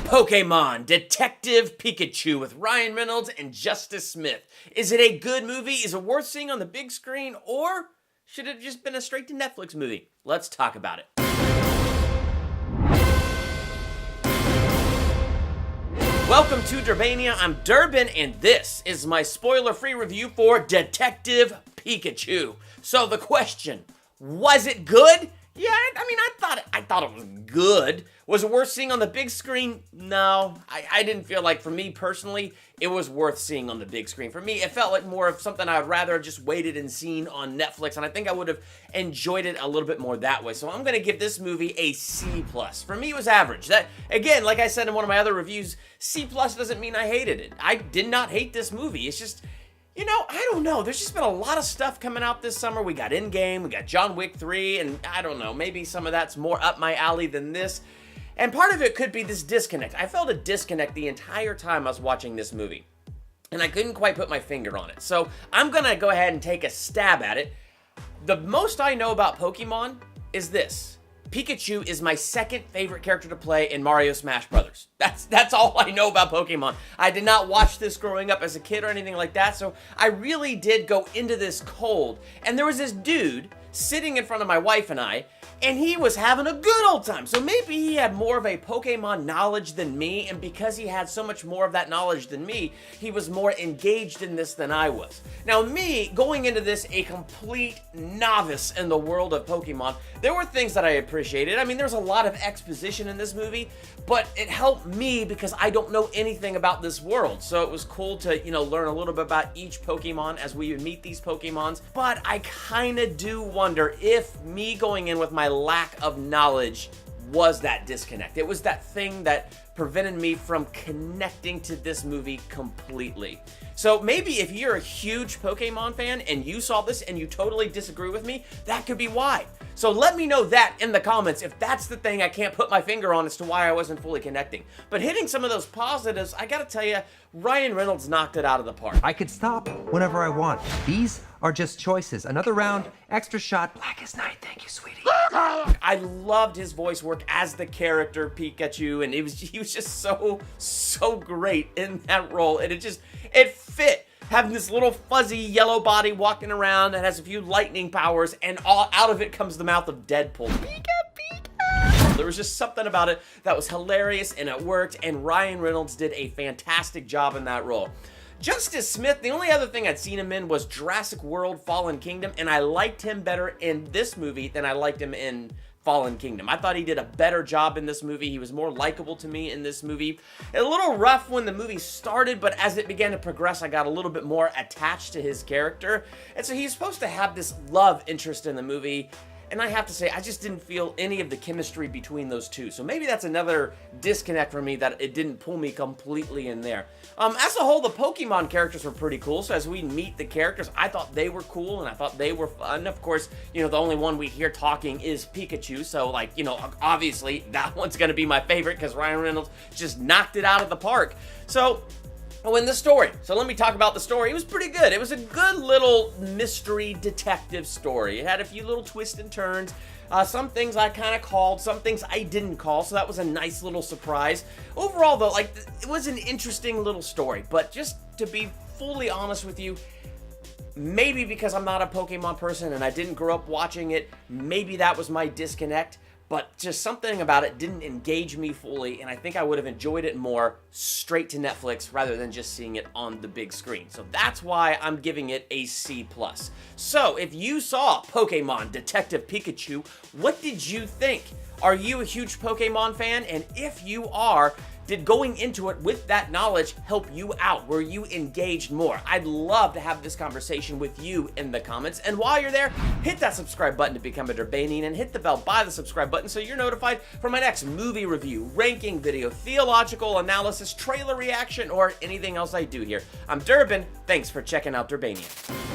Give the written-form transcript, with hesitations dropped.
Pokémon Detective Pikachu with Ryan Reynolds and Justice Smith. Is it a good movie? Is it worth seeing on the big screen? Or should it have just been a straight to Netflix movie? Let's talk about it. Welcome to Durbania. I'm Durbin, and this is my spoiler-free review for Detective Pikachu. So the question, was it good? Yeah, I thought it was good. Was it worth seeing on the big screen? No, I didn't feel like, for me personally, it was worth seeing on the big screen. For me, it felt like more of something I'd rather have just waited and seen on Netflix, and I think I would have enjoyed it a little bit more that way. So I'm going to give this movie a C+. For me, it was average. That, again, like I said in one of my other reviews, C+ doesn't mean I hated it. I did not hate this movie. It's just, you know, I don't know. There's just been a lot of stuff coming out this summer. We got Endgame, we got John Wick 3, and I don't know, maybe some of that's more up my alley than this. And part of it could be this disconnect. I felt a disconnect the entire time I was watching this movie, and I couldn't quite put my finger on it. So I'm gonna go ahead and take a stab at it. The most I know about Pokemon is this. Pikachu is my second favorite character to play in Mario Smash Brothers. That's all I know about Pokemon. I did not watch this growing up as a kid or anything like that, so I really did go into this cold. And there was this dude sitting in front of my wife and I, and he was having a good old time. So maybe he had more of a Pokemon knowledge than me, and because he had so much more of that knowledge than me, he was more engaged in this than I was. Now me, going into this a complete novice in the world of Pokemon, there were things that I appreciated. I mean, there's a lot of exposition in this movie, but it helped me because I don't know anything about this world. So it was cool to, you know, learn a little bit about each Pokemon as we meet these Pokemons. But I kind of do wonder if me going in with my lack of knowledge was that disconnect. It was that thing that prevented me from connecting to this movie completely. So maybe if you're a huge Pokemon fan and you saw this and you totally disagree with me, that could be why. So let me know that in the comments if that's the thing I can't put my finger on as to why I wasn't fully connecting. But hitting some of those positives, I gotta tell you, Ryan Reynolds knocked it out of the park. I could stop whenever I want. These are just choices. Another round, extra shot, black as night. Thank you, sweetie. I loved his voice work as the character Pikachu, and he was just so great in that role, and it fit. Having this little fuzzy yellow body walking around that has a few lightning powers, and all out of it comes the mouth of Deadpool. Pika, Pika. There was just something about it that was hilarious, and it worked, and Ryan Reynolds did a fantastic job in that role. Justice Smith, the only other thing I'd seen him in was Jurassic World Fallen Kingdom, and I liked him better in this movie than I liked him in Fallen Kingdom. I thought he did a better job in this movie. He was more likable to me in this movie. A little rough when the movie started, but as it began to progress, I got a little bit more attached to his character. And so he's supposed to have this love interest in the movie, and I have to say, I just didn't feel any of the chemistry between those two. So maybe that's another disconnect for me, that it didn't pull me completely in there. As a whole, the Pokemon characters were pretty cool. So as we meet the characters, I thought they were cool and I thought they were fun. Of course, you know, the only one we hear talking is Pikachu. So, like, you know, obviously that one's going to be my favorite because Ryan Reynolds just knocked it out of the park. So, in the story. So let me talk about the story. It was pretty good. It was a good little mystery detective story. It had a few little twists and turns. Some things I kind of called, some things I didn't call, so that was a nice little surprise. Overall, though, like, it was an interesting little story, but just to be fully honest with you, maybe because I'm not a Pokemon person and I didn't grow up watching it, maybe that was my disconnect. But just something about it didn't engage me fully, and I think I would have enjoyed it more straight to Netflix rather than just seeing it on the big screen. So that's why I'm giving it a C+. So if you saw Pokemon Detective Pikachu, what did you think? Are you a huge Pokemon fan? And if you are, did going into it with that knowledge help you out? Were you engaged more? I'd love to have this conversation with you in the comments. And while you're there, hit that subscribe button to become a Durbanian and hit the bell by the subscribe button so you're notified for my next movie review, ranking video, theological analysis, trailer reaction, or anything else I do here. I'm Durbin. Thanks for checking out Durbania.